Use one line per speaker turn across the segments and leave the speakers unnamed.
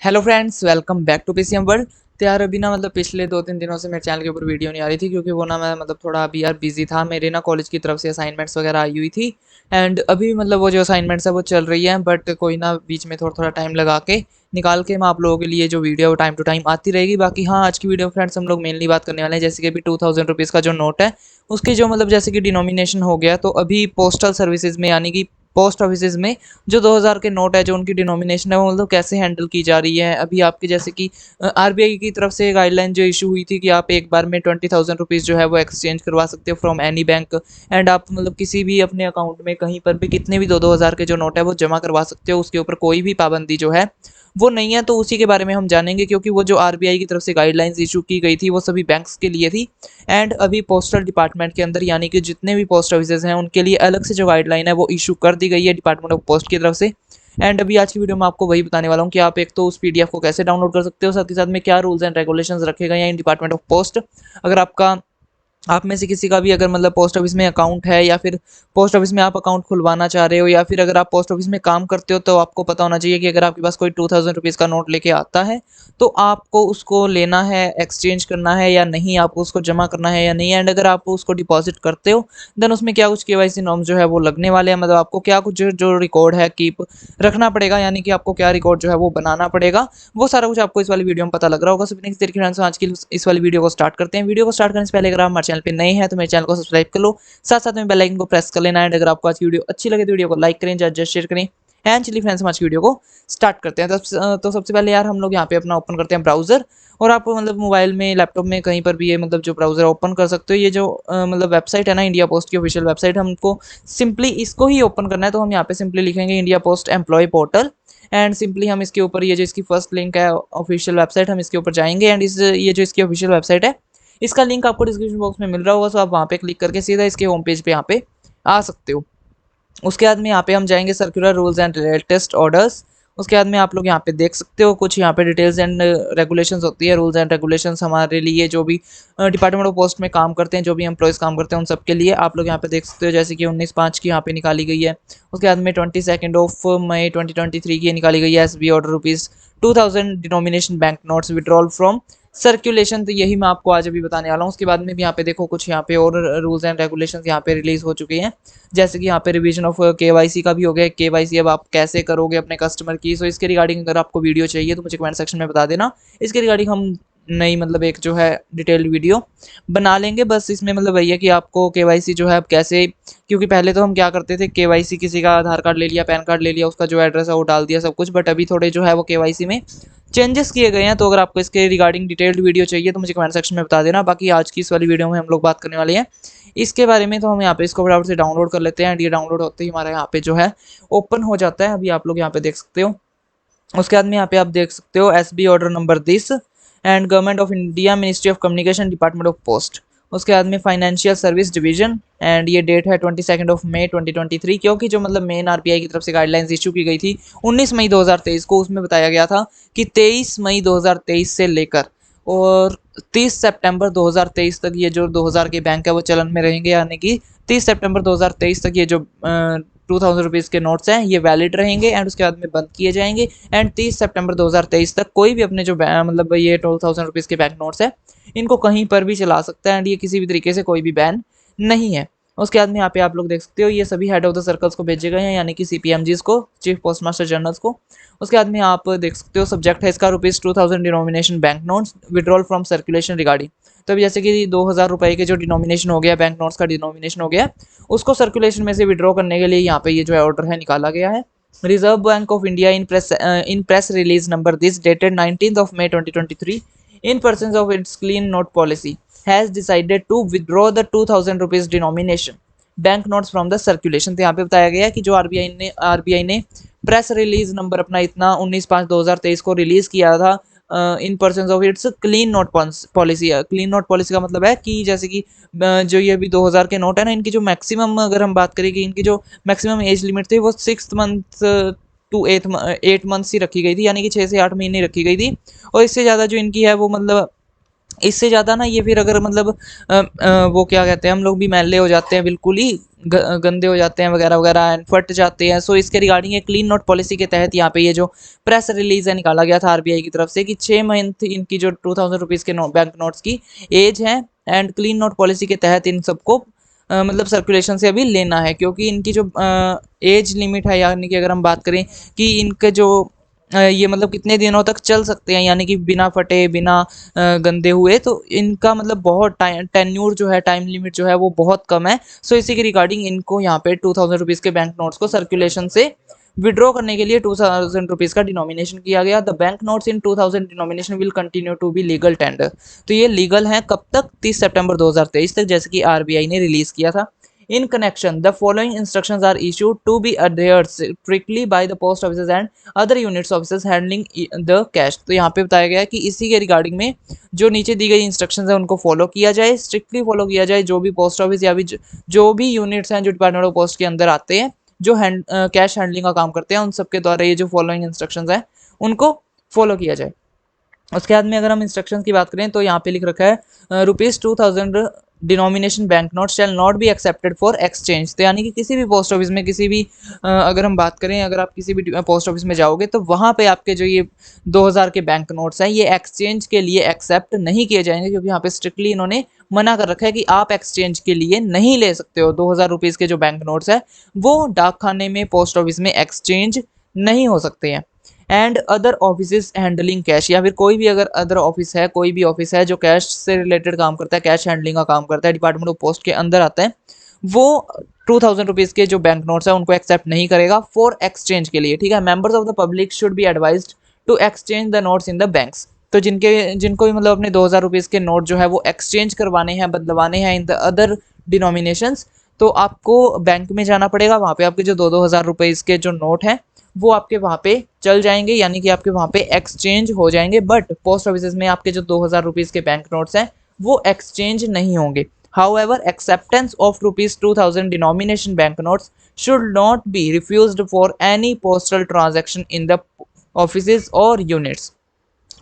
Hello friends, welcome back to PCM world. तो यार अभी ना पिछले 2-3 दिनों से मेरे चैनल के ऊपर वीडियो नहीं आ रही थी क्योंकि वो ना मैं थोड़ा अभी यार बिजी था। मेरे ना कॉलेज की तरफ से असाइनमेंट्स वगैरह आई हुई थी। एंड अभी वो जो असाइनमेंट्स है वो चल रही है, बट कोई ना बीच में थोड़ा थोड़ा टाइम लगा के निकाल के मैं आप लोगों के लिए जो वीडियो टाइम टू टाइम आती रहेगी। बाकी हाँ, आज की वीडियो फ्रेंड्स हम लोग मेनली बात करने वाले हैं जैसे कि अभी 2000 रुपीज़ का जो नोट है उसकी जो जैसे कि डिनोमिनेशन हो गया, तो अभी पोस्टल सर्विसेज में यानी कि पोस्ट ऑफिसेज में जो 2000 के नोट है जो उनकी डिनोमिनेशन है वो कैसे हैंडल की जा रही है। अभी आपके जैसे कि आरबीआई की तरफ से गाइडलाइन जो इशू हुई थी कि आप एक बार में 20,000 रुपीज़ जो है वो एक्सचेंज करवा सकते हो फ्रॉम एनी बैंक। एंड आप किसी भी अपने अकाउंट में कहीं पर भी कितने भी 2-2 हज़ार के जो नोट है वो जमा करवा सकते हो, उसके ऊपर कोई भी पाबंदी जो है वो नहीं है। तो उसी के बारे में हम जानेंगे क्योंकि वो जो आरबीआई की तरफ से गाइडलाइंस इशू की गई थी वो सभी बैंक्स के लिए थी। एंड अभी पोस्टल डिपार्टमेंट के अंदर यानी कि जितने भी पोस्ट ऑफिसेज हैं उनके लिए अलग से जो गाइडलाइन है वो इशू कर दी गई है डिपार्टमेंट ऑफ पोस्ट की तरफ से। एंड अभी आज की वीडियो में आपको वही बताने वाला हूँ कि आप एक तो उस पीडीएफ को कैसे डाउनलोड कर सकते हो, साथ ही साथ में क्या रूल्स एंड रेगुलेशंस रखे गए हैं इन डिपार्टमेंट ऑफ पोस्ट। अगर आपका आप में से किसी का भी अगर पोस्ट ऑफिस में अकाउंट है या फिर पोस्ट ऑफिस में आप अकाउंट खुलवाना चाह रहे हो या फिर अगर आप पोस्ट ऑफिस में काम करते हो तो आपको पता होना चाहिए कि अगर आपके पास कोई 2000 रुपीज़ का नोट लेके आता है तो आपको उसको लेना है, एक्सचेंज करना है या नहीं, आपको उसको जमा करना है या नहीं। एंड अगर आप उसको डिपॉजिट करते हो देन उसमें क्या कुछ केवाईसी नॉर्म्स जो है वो लगने वाले हैं। आपको क्या कुछ जो रिकॉर्ड है कीप रखना पड़ेगा, यानी कि आपको क्या रिकॉर्ड जो है वो बनाना पड़ेगा। वो सारा कुछ आपको इस वाली वीडियो में पता लग रहा होगा। सो बिना किसी देर के फ्रेंड्स आज की इस वाली वीडियो को स्टार्ट करते हैं। वीडियो को स्टार्ट करने से पहले अगर आप हमारे चैनल पे नए हैं तो मेरे चैनल को सब्सक्राइब कर लो, साथ साथ में बेल आइकन को प्रेस कर लेना। एंड अगर आपको आज की वीडियो अच्छी लगे तो वीडियो को लाइक करें, ज़्यादा शेयर करें। एंड चलिए फ्रेंड्स हम आज की वीडियो को स्टार्ट करते हैं। तो सबसे पहले यार हम लोग यहाँ पे अपना ओपन करते हैं ब्राउजर। और आप मोबाइल में, लैपटॉप में, कहीं पर भी ये जो ब्राउजर ओपन कर सकते हो। ये जो वेबसाइट है ना, इंडिया पोस्ट की ऑफिशियल वेबसाइट, हमको सिंपली इसको ही ओपन करना है। तो हम यहाँ पे सिंपली लिखेंगे India post employ portal. And simply हम इसके ऊपर ये जो इसकी फर्स्ट लिंक है ऑफिशियल वेबसाइट, हम इसके ऊपर जाएंगे। एंड ये जो इसकी ऑफिशियल वेबसाइट है इसका लिंक आपको डिस्क्रिप्शन बॉक्स में मिल रहा होगा, सो आप वहाँ पे क्लिक करके सीधा इसके होम पेज पे यहाँ पे आ सकते हो। उसके बाद में यहाँ पे हम जाएंगे circular rules and latest orders. उसके बाद में आप लोग यहाँ पे देख सकते हो कुछ यहाँ पे डिटेल्स एंड रेगुलेशंस होती है। रूल्स एंड रेगुलेशंस हमारे लिए जो भी डिपार्टमेंट ऑफ पोस्ट में काम करते हैं, जो भी एम्प्लॉयज़ काम करते हैं उन सबके लिए आप लोग यहाँ पे देख सकते हो। जैसे कि 19/5 की यहाँ पे निकाली गई है। उसके बाद में 22 मई 2023 की निकाली गई है S B order ₹2000 denomination bank notes withdrawal from circulation. तो यही मैं आपको आज अभी बताने वाला हूँ। उसके बाद में भी यहाँ पे देखो कुछ यहाँ पे और रूल्स एंड रेगुलेशंस यहाँ पे रिलीज हो चुके हैं। जैसे कि यहाँ पे रिवीजन ऑफ केवाईसी का भी हो गया। केवाईसी अब आप कैसे करोगे अपने कस्टमर की, सो इसके रिगार्डिंग अगर आपको वीडियो चाहिए तो मुझे कमेंट सेक्शन में बता देना। इसके रिगार्डिंग हम नई एक जो है डिटेल्ड वीडियो बना लेंगे। बस इसमें वही है कि आपको केवाईसी जो है अब कैसे, क्योंकि पहले तो हम क्या करते थे, केवाईसी किसी का आधार कार्ड ले लिया, पैन कार्ड ले लिया, उसका जो एड्रेस है वो डाल दिया सब कुछ। बट अभी थोड़े जो है वो केवाईसी में चेंजेस किए गए हैं। तो अगर आपको इसके रिगार्डिंग डिटेल्ड वीडियो चाहिए तो मुझे कमेंट सेक्शन में बता देना। बाकी आज की इस वाली वीडियो में हम लोग बात करने वाले हैं इसके बारे में। तो हम यहाँ पे इसको फटाफट से डाउनलोड कर लेते हैं। एंड ये डाउनलोड होते ही हमारा यहाँ पे जो है ओपन हो जाता है। अभी आप लोग यहाँ पे देख सकते हो। उसके बाद में यहाँ पे आप देख सकते हो S B order number this and government of India, ministry of communication, department of post. उसके बाद में फाइनेंशियल सर्विस डिवीजन। एंड ये डेट है 22 मई 2023, क्योंकि जो मेन आरबीआई की तरफ से गाइडलाइंस इशू की गई थी 19 मई 2023 को, उसमें बताया गया था कि 23 मई 2023 से लेकर और 30 सितंबर 2023 तक ये जो 2000 के बैंक है वो चलन में रहेंगे। यानी कि 30 सितंबर 2023 तक ये जो 2000 रुपीज़ के नोट्स हैं ये वैलिड रहेंगे एंड उसके बाद में बंद किए जाएंगे। एंड 30 सितंबर 2023 तक कोई भी अपने जो ये 2000 रुपीज़ के बैंक नोट्स है इनको कहीं पर भी चला सकता है। एंड ये किसी भी तरीके से कोई भी बैन नहीं है। उसके बाद में यहाँ पे आप लोग देख सकते हो ये सभी हेड ऑफ द सर्कल्स को भेजे गए हैं, यानी कि सीपीएमजीज को, चीफ पोस्ट मास्टर जनरल्स को। उसके बाद में आप देख सकते हो सब्जेक्ट है इसका ₹2000 denomination bank notes withdrawal from circulation regarding. तो अभी जैसे कि 2000 रुपये के जो डिनोमिनेशन हो गया, बैंक नोट्स का डिनोमिनेशन हो गया, उसको सर्कुलेशन में से विड्रॉ करने के लिए यहाँ पे ये जो है ऑर्डर है निकाला गया है। Reserve Bank of India in press release number this dated 19 मई 2023 in pursuance of its clean note policy has decided to withdraw the 2000 rupees denomination bank notes from the circulation. तो यहाँ पे बताया गया कि जो आरबीआई ने प्रेस रिलीज नंबर अपना इतना 19/5/2023 को रिलीज किया था in person of its clean note policy. Clean note policy का मतलब है कि जैसे कि जो ये अभी 2000 के नोट है ना, इनकी जो मैक्सिमम, अगर हम बात करें कि इनकी जो मैक्सिमम एज लिमिट थी वो 6 मंथ टू 8 मंथ्स ही रखी गई थी, यानी कि 6 से 8 महीने रखी गई थी। और इससे ज़्यादा जो इनकी है वो इससे ज़्यादा ना ये फिर अगर मतलब वो क्या कहते हैं, हम लोग भी मैले हो जाते हैं, बिल्कुल ही गंदे हो जाते हैं वगैरह वगैरह एंड फट जाते हैं। सो इसके रिगार्डिंग एक क्लीन नोट पॉलिसी के तहत यहाँ पे ये जो प्रेस रिलीज है निकाला गया था आरबीआई की तरफ से कि 6 मंथ इनकी जो 2000 रुपीज़ के बैंक नोट्स की एज है एंड क्लीन नोट पॉलिसी के तहत इन सबको मतलब सर्कुलेशन से अभी लेना है, क्योंकि इनकी जो एज लिमिट है, यानी कि अगर हम बात करें कि इनके जो ये मतलब कितने दिनों तक चल सकते हैं, यानी कि बिना फटे बिना गंदे हुए, तो इनका मतलब बहुत टाइम टेन्यूर जो है, टाइम लिमिट जो है वो बहुत कम है। सो इसी के रिगार्डिंग इनको यहाँ पे 2000 रुपीज़ के बैंक नोट्स को सर्कुलेशन से विड्रॉ करने के लिए 2000 रुपीज़ का डिनोमिनेशन किया गया। The bank notes in 2000 denomination will continue to be legal tender. तो ये लीगल है कब तक? 30 सितंबर 2023 तक, जैसे कि आरबीआई ने रिलीज किया था। In connection, the following instructions are issued to be adhered strictly by the post offices and other units offices handling the cash। तो यहाँ पे बताया गया है कि इसी के रिगार्डिंग में जो नीचे दी गई इंस्ट्रक्शंस है उनको फॉलो किया जाए, स्ट्रिक्टली फॉलो किया जाए। जो भी पोस्ट ऑफिस या भी जो भी यूनिट्स हैं जो डिपार्टमेंट ऑफ पोस्ट के अंदर आते हैं, जो कैश हैंडलिंग का काम करते हैं, उन सबके द्वारा ये जो फॉलोइंग इंस्ट्रक्शंस हैं उनको फॉलो किया जाए। उसके बाद में अगर हम इंस्ट्रक्शंस की बात करें तो यहाँ पे लिख रखा है ₹2000 denomination bank note shall not be accepted for exchange. तो यानी कि किसी भी पोस्ट ऑफिस में, किसी भी अगर हम बात करें, अगर आप किसी भी पोस्ट ऑफिस में जाओगे तो वहाँ पे आपके जो ये 2000 के बैंक नोट्स हैं ये एक्सचेंज के लिए एक्सेप्ट नहीं किए जाएंगे, क्योंकि यहाँ पे स्ट्रिक्टली इन्होंने मना कर रखा है कि आप एक्सचेंज के लिए नहीं ले सकते हो। 2000 रुपीज़ के जो बैंक नोट्स है वो डाक खाने में, पोस्ट ऑफिस में एक्सचेंज नहीं हो सकते हैं। And other office handling cash, या फिर कोई भी अगर अदर ऑफिस है, कोई भी ऑफिस है जो कैश से रिलेटेड काम करता है, कैश हैंडलिंग का काम करता है, डिपार्टमेंट ऑफ पोस्ट के अंदर आता है, वो 2000 रुपीज़ के जो बैंक नोट्स है उनको एक्सेप्ट नहीं करेगा फॉर एक्सचेंज के लिए। ठीक है। Members of the public should be advised to exchange the notes in the banks. तो जिनको भी मतलब अपने 2000 रुपीज़ के नोट जो है वो एक्सचेंज करवाने हैं, बदलवाने हैं इन द अदर डिनोमिनेशंस, तो आपको बैंक में जाना पड़ेगा। वहाँ पे आपके जो 2000 रुपीज़ के जो नोट हैं वो आपके वहाँ पे चल जाएंगे, यानी कि आपके वहाँ पे एक्सचेंज हो जाएंगे। बट पोस्ट ऑफिस में आपके जो 2000 रुपीज़ के बैंक नोट्स हैं वो एक्सचेंज नहीं होंगे। However acceptance of ₹2000 denomination bank notes should not be refused for any postal transaction in the offices और यूनिट्स।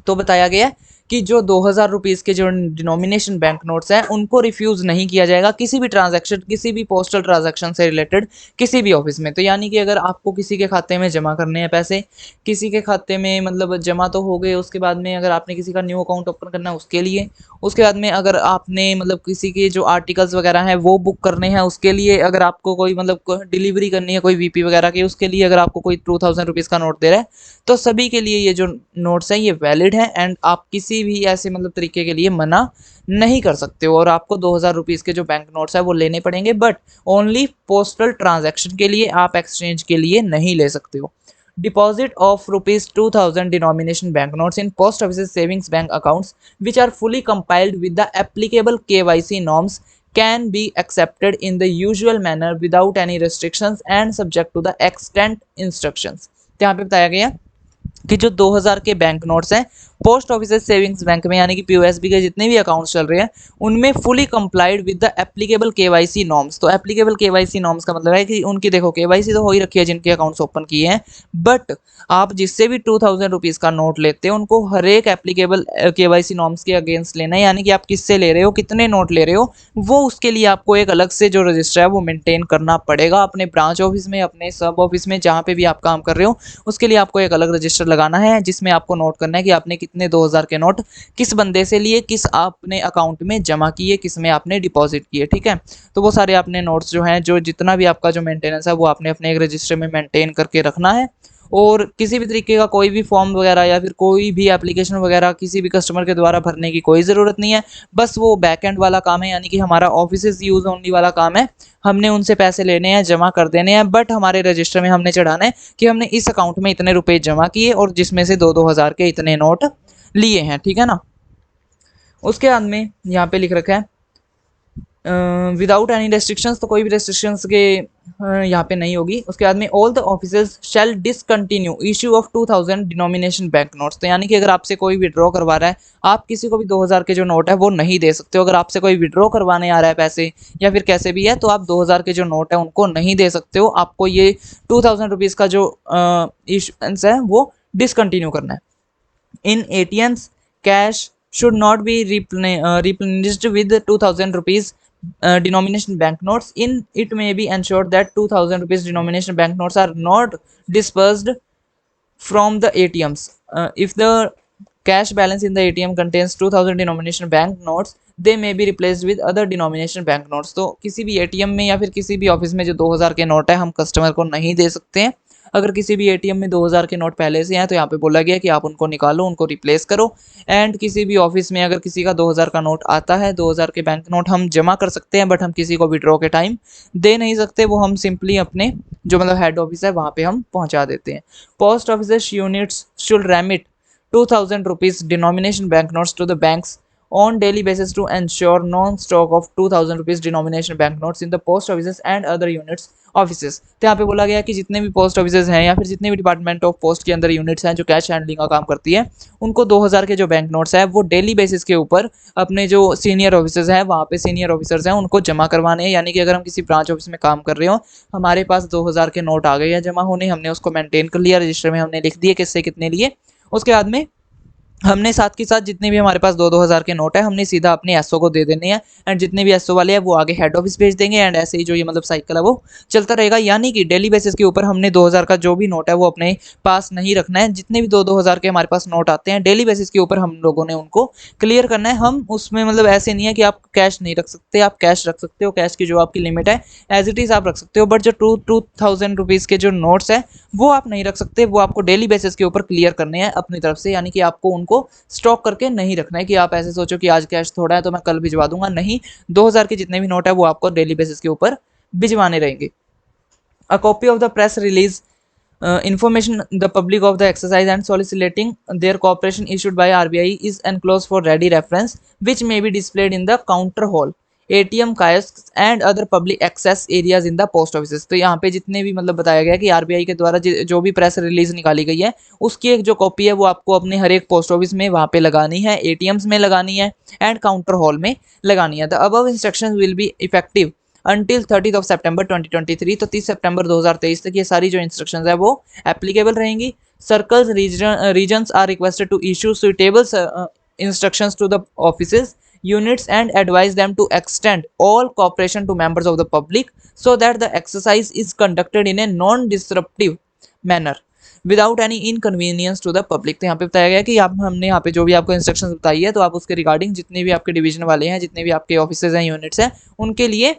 तो बताया गया कि जो 2000 रुपीज़ के जो डिनोमिनेशन बैंक नोट्स हैं उनको रिफ्यूज़ नहीं किया जाएगा किसी भी ट्रांजैक्शन, किसी भी पोस्टल ट्रांजैक्शन से रिलेटेड किसी भी ऑफिस में। तो यानी कि अगर आपको किसी के खाते में जमा करने हैं पैसे, किसी के खाते में मतलब जमा तो हो गए, उसके बाद में अगर आपने किसी का न्यू अकाउंट ओपन करना है उसके लिए, उसके बाद में अगर आपने मतलब किसी के जो आर्टिकल्स वगैरह हैं वो बुक करने हैं उसके लिए, अगर आपको कोई मतलब डिलीवरी करनी है कोई वीपी वगैरह की, उसके लिए अगर आपको कोई 2000 रुपीज़ का नोट दे रहा है, तो सभी के लिए ये जो नोट्स हैं ये वैलिड हैं एंड आप किसी भी ऐसे मतलब तरीके के लिए मना नहीं कर सकते हो। और आपको 2000 रुपीज़ के जो बैंक नोट्स हैं वो लेने पड़ेंगे, बट ओनली पोस्टल ट्रांजैक्शन के लिए, आप एक्सचेंज के लिए नहीं ले सकते हो। Deposit of ₹2000 denomination banknotes in post offices savings bank accounts which are fully compiled with the applicable KYC norms can be accepted in the usual manner without any restrictions and subject to the extant instructions। तो यहाँ पे बताया गया कि जो 2000 के bank notes हैं post office savings bank में, यानी कि पीओएसबी के जितने भी अकाउंट्स चल रहे हैं उनमें fully complied with the applicable KYC norms. तो एप्लीकेबल केवाईसी नॉर्म्स का मतलब है कि उनकी देखो केवाईसी तो हो ही रखी है जिनके अकाउंट्स ओपन किए हैं, बट आप जिससे भी 2000 रुपीज़ का नोट लेते हैं उनको हर एक एप्लीकेबल केवाईसी नॉर्म्स के अगेंस्ट लेना है। यानी कि आप किससे ले रहे हो, कितने नोट ले रहे हो, वो उसके लिए आपको एक अलग से जो रजिस्टर है वो मेंटेन करना पड़ेगा अपने ब्रांच ऑफिस में, अपने सब ऑफिस में, जहाँ पे भी आप काम कर रहे हो उसके लिए आपको एक अलग रजिस्टर लगाना है जिसमें आपको नोट करना है कि आपने कितने 2000 के नोट किस बंदे से लिए, किस आपने अकाउंट में जमा किए, किस में आपने डिपॉजिट किए। ठीक है। तो वो सारे आपने नोट्स जो हैं, जो जितना भी आपका जो मेंटेनेंस है वो आपने अपने एक रजिस्टर में मेंटेन करके रखना है। और किसी भी तरीके का कोई भी फॉर्म वगैरह या फिर कोई भी एप्लीकेशन वगैरह किसी भी कस्टमर के द्वारा भरने की कोई ज़रूरत नहीं है। बस वो बैक एंड वाला काम है, यानी कि हमारा ऑफिस यूज़ ओनली वाला काम है। हमने उनसे पैसे लेने हैं, जमा कर देने हैं, बट हमारे रजिस्टर में हमने चढ़ाना है कि हमने इस अकाउंट में इतने रुपए जमा किए और जिसमें से 2-2 हज़ार के इतने नोट लिए हैं। ठीक है ना। उसके बाद में यहाँ पे लिख रखा है विदाउट एनी रेस्ट्रिक्शंस, तो कोई भी रेस्ट्रिक्शंस के यहाँ पे नहीं होगी। उसके बाद में all the officers shall discontinue issue of 2000 denomination bank notes. तो यानी कि अगर आपसे कोई विड्रॉ करवा रहा है, आप किसी को भी 2000 के जो नोट है वो नहीं दे सकते हो। अगर आपसे कोई विड्रॉ करवाने आ रहा है पैसे या फिर कैसे भी है, तो आप 2000 के जो नोट है उनको नहीं दे सकते हो। आपको ये 2000 रुपीज़ का जो इशुएंस है वो डिसकंटिन्यू करना है। In ATMs cash should not be replenished with 2000 rupees denomination banknotes. In it may be ensured that 2000 rupees denomination banknotes are not dispersed from the ATMs. If the cash balance in the ATM contains 2000 denomination banknotes, they may be replaced with other denomination banknotes. तो किसी भी ATM में या फिर किसी भी office में जो 2000 के नोट है हम कस्टमर को नहीं दे सकते हैं। अगर किसी भी ATM में 2000 के नोट पहले से हैं तो यहाँ पे बोला गया कि आप उनको निकालो, उनको रिप्लेस करो। एंड किसी भी ऑफिस में अगर किसी का 2000 का नोट आता है, 2000 के बैंक नोट हम जमा कर सकते हैं, बट हम किसी को विड्रॉ के टाइम दे नहीं सकते। वो हम सिंपली अपने जो मतलब हेड ऑफिस है वहाँ पे हम पहुँचा देते हैं। Post office units should remit 2000 rupees denomination banknotes to the banks on daily basis to ensure non-stock of 2000 rupees denomination banknotes in the post offices and other units offices. तो यहाँ पे बोला गया कि जितने भी पोस्ट ऑफिसेज हैं या फिर जितने भी डिपार्टमेंट ऑफ पोस्ट के अंदर यूनिट्स हैं जो कैश हैंडलिंग का काम करती है, उनको 2000 के जो बैंक नोट्स हैं वो डेली बेसिस के ऊपर अपने जो सीनियर ऑफिसर्स हैं वहाँ पे सीनियर ऑफिसर्स हैं उनको जमा करवाने हैं। यानी कि अगर हम किसी ब्रांच ऑफिस में काम कर रहे हो, हमारे पास 2000 के नोट आ गए हैं जमा होने, हमने उसको मेंटेन कर लिया, रजिस्टर में हमने लिख दिए किससे कितने लिए। उसके बाद में हमने साथ के साथ जितने भी हमारे पास 2-2000 के नोट है हमने सीधा अपने एसओ को दे देने हैं। एंड जितने भी एसओ वाले हैं वो आगे हेड ऑफिस भेज देंगे। एंड ऐसे ही जो ये मतलब साइकिल है वो चलता रहेगा। यानी कि डेली बेसिस के ऊपर हमने 2000 का जो भी नोट है वो अपने पास नहीं रखना है। जितने भी 2-2000 के हमारे पास नोट आते हैं डेली बेसिस के ऊपर हम लोगों ने उनको क्लियर करना है। हम उसमें मतलब ऐसे नहीं है कि आप कैश नहीं रख सकते, आप कैश रख सकते हो, कैश की जो आपकी लिमिट है एज इट इज़ आप रख सकते हो। बट जो 2000 रुपीज़ के जो नोट्स है वो आप नहीं रख सकते, वो आपको डेली बेसिस के ऊपर क्लियर करने हैं अपनी तरफ से। यानी कि आपको उनको स्टॉक करके नहीं रखना है कि आप ऐसे सोचो कि आज कैश थोड़ा है तो मैं कल भिजवा दूंगा, नहीं। 2000 के जितने भी नोट है वो आपको डेली बेसिस के ऊपर भिजवाने रहेंगे। A copy of the press release information the public of the exercise and soliciting their cooperation issued by RBI is enclosed for ready reference, which may be displayed in the counter hall, ATM kiosks and other public access areas in the post offices। तो यहाँ पे जितने भी मतलब बताया गया कि RBI के द्वारा जो भी प्रेस रिलीज निकाली गई है उसकी एक जो कॉपी है वो आपको अपने हर एक पोस्ट ऑफिस में वहाँ पे लगानी है, एटीएम्स में लगानी है एंड काउंटर हॉल में लगानी है। The above instructions will be effective until 30 सितंबर 2023। तो 30 सितंबर 2023 तक ये सारी जो इंस्ट्रक्शंस है वो एप्लीकेबल रहेंगी। Circles regions are requested to issue suitable instructions to the offices units and advise them to extend all cooperation to members of the public so that the exercise is conducted in a non-disruptive manner without any inconvenience to the public। तो यहाँ पे बताया गया कि आप हमने यहाँ पे जो भी आपको इंस्ट्रक्शंस बताई है तो आप उसके रिगार्डिंग जितने भी आपके डिवीजन वाले हैं, जितने भी आपके ऑफिसेज हैं, यूनिट्स हैं, उनके लिए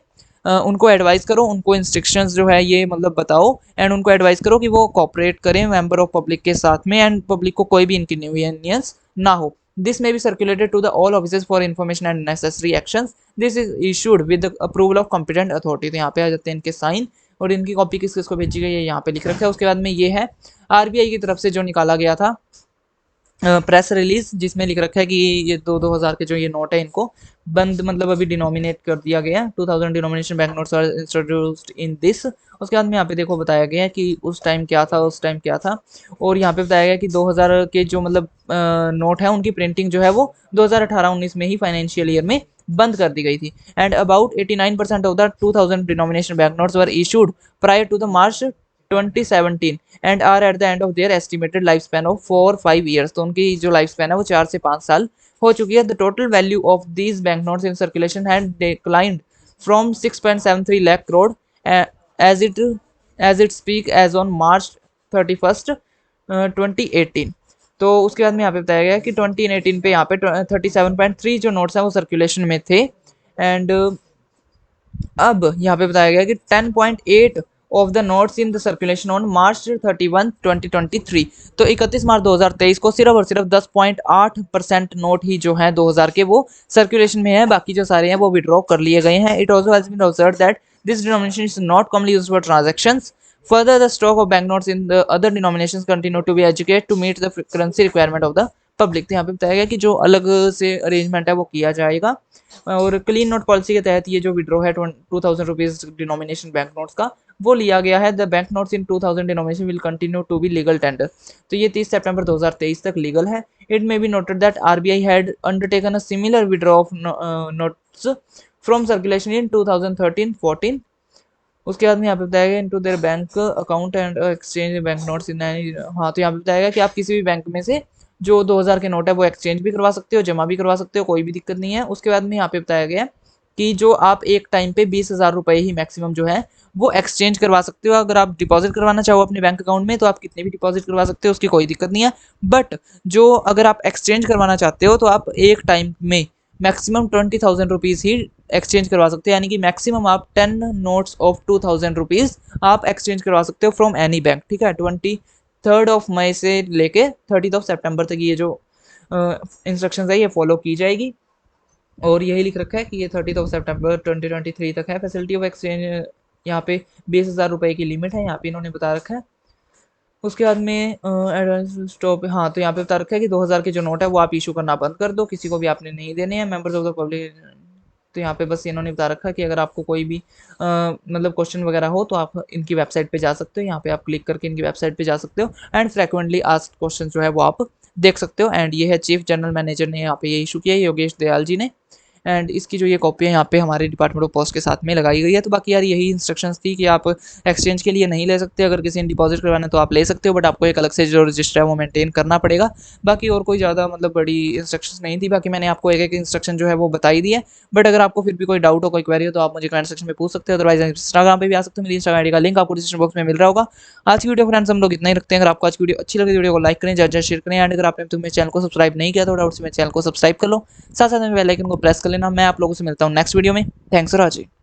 उनको एडवाइस करो, उनको इंस्ट्रक्शंस जो है ये मतलब बताओ एंड उनको एडवाइस करो कि वो कॉपरेट करें मेंबर ऑफ पब्लिक के साथ में एंड पब्लिक को कोई भी इनकन्वीनियंस ना हो। This may be circulated to the all offices for information and necessary actions. This is issued with the approval of competent authority। तो यहाँ पे आ जाते हैं इनके साइन और इनकी कॉपी किस किस को भेजी गई है यहाँ पे लिख रखा है। उसके बाद में ये है आरबीआई की तरफ से जो निकाला गया था प्रेस रिलीज, जिसमें लिख रखा है कि ये 2000 के जो ये नोट है इनको बंद मतलब अभी डिनोमिनेट कर दिया गया। 2000 denomination bank notes are introduced in this. उसके बाद में यहाँ पे देखो बताया गया है कि उस टाइम क्या था, उस टाइम क्या था। और यहाँ पे बताया गया कि 2000 के जो मतलब नोट है उनकी प्रिंटिंग जो है वो 2018-19 में ही फाइनेंशियल ईयर में बंद कर दी गई थी। And about 89% of the 2000 denomination bank notes were issued prior to the March 2017 and are at the end of their estimated life span of 4-5 years. तो उनकी जो लाइफ स्पैन है वो 4 से 5 साल हो चुकी है। The total value of these bank notes in circulation had declined from 6.73 lakh crore as it speak as on March 31st 2018। तो उसके बाद में यहाँ पे बताया गया कि 2018 पे यहाँ पे 37.3 जो नोट्स हैं वो सर्कुलेशन में थे। एंड अब यहाँ पे बताया गया कि 10.8 of the notes in the circulation on March 31 2023। तो 31 मार्च 2023 को सिर्फ और सिर्फ 10.8% नोट ही जो है 2000 के वो सर्कुलेशन में है, बाकी जो सारे हैं वो विड्रॉ कर लिए गए हैं। It also has been observed that this denomination is not commonly used for transactions. Further, the stock of banknotes in the other denominations continue to be educated to meet the currency requirement of the public। तो यहाँ पे बताया गया कि जो अलग से arrangement है वो किया जाएगा। और क्लीन नोट पॉलिसी के तहत ये जो विड्रॉ है 2000 रुपीज़ डिनोमिनेशन बैंक नोट्स का वो लिया गया है। The bank notes in 2000 denomination will continue to be legal tender. तो ये 30 सितंबर 2023 तक लीगल है। It may be noted that RBI had undertaken a similar withdraw of notes from circulation in 2013-14। उसके बाद में यहाँ पे बताया गया into their bank account and exchange bank notes in. हाँ, तो यहाँ पे बताया गया कि आप किसी भी बैंक में से जो 2000 के नोट है वो एक्सचेंज भी करवा सकते हो, जमा भी करवा सकते हो, कोई भी दिक्कत नहीं है। उसके बाद में यहाँ पे बताया गया है कि जो आप एक टाइम पे 20,000 रुपए ही मैक्सिमम जो है वो एक्सचेंज करवा सकते हो। अगर आप डिपॉजिट करवाना चाहो अपने बैंक अकाउंट में तो आप कितने भी डिपॉजिट करवा सकते हो, उसकी कोई दिक्कत नहीं है। बट जो अगर आप एक्सचेंज करवाना चाहते हो तो आप एक टाइम में मैक्सिमम 20,000 रुपीज़ ही एक्सचेंज करवा सकते हो, यानी कि मैक्सिमम आप 10 नोट्स ऑफ 2,000 रुपीज़ आप एक्सचेंज करवा सकते हो फ्रॉम एनी बैंक। ठीक है, 23 मई से लेके 30 सितंबर तक ये जो इंस्ट्रक्शंस है ये फॉलो की जाएगी। और यही लिख रखा है कि ये 30 सितंबर 2023 तक है। फैसिलिटी ऑफ एक्सचेंज यहाँ पे 20,000 रुपए की लिमिट है, यहाँ पे इन्होंने बता रखा है। उसके बाद में एडवांस स्टॉप, हाँ तो यहाँ पे बता रखा है कि 2000 के जो नोट है वो आप इशू करना बंद कर दो, किसी को भी आपने नहीं देने हैं मेंबर्स ऑफ द पब्लिक। तो यहाँ पे बस इन्होंने बता रखा है कि अगर आपको कोई भी मतलब क्वेश्चन वगैरह हो तो आप इनकी वेबसाइट पे जा सकते हो, यहाँ पे आप क्लिक करके इनकी वेबसाइट पे जा सकते हो एंड फ्रिक्वेंटली आस्क्ड क्वेश्चन जो है वो आप देख सकते हो। एंड ये है चीफ जनरल मैनेजर ने यहाँ पे ये इशू किया है, योगेश दयाल जी ने। एंड इसकी जो ये कॉपी है यहाँ पे हमारे डिपार्टमेंट ऑफ पोस्ट के साथ में लगाई गई है। तो बाकी यार यही इंस्ट्रक्शंस थी कि आप एक्सचेंज के लिए नहीं ले सकते, अगर किसी ने डिपॉजिट करवाना है तो आप ले सकते हो, बट आपको एक अलग से जो रजिस्टर है वो मेंटेन करना पड़ेगा। बाकी और कोई ज़्यादा मतलब बड़ी इंस्ट्रक्शंस नहीं थी, बाकी मैंने आपको एक एक इंस्ट्रक्शन जो है वो बताई दी है। बट अगर आपको फिर भी कोई डाउट हो, कोई क्वेरी हो तो आप मुझे कमेंट सेक्शन में पूछ सकते हो, अदरवाइज इंस्टाग्राम पे भी आ सकते हो, मेरी इंस्टाग्राम आईडी का लिंक आपको डिस्क्रिप्शन बॉक्स में मिल रहा होगा। आज की वीडियो फ्रेंड्स हम लोग इतना ही रखते हैं। अगर आपको आज की वीडियो अच्छी लगी तो वीडियो को लाइक करें, ज़्यादा शेयर करें, एंड अगर आपने मेरे चैनल को सब्सक्राइब नहीं किया तो डाउट से मेरे चैनल को सब्सक्राइब कर लो, साथ साथ में बेल आइकन को प्रेस कर लेना। मैं आप लोगों से मिलता हूँ नेक्स्ट वीडियो में। Thanks for watching.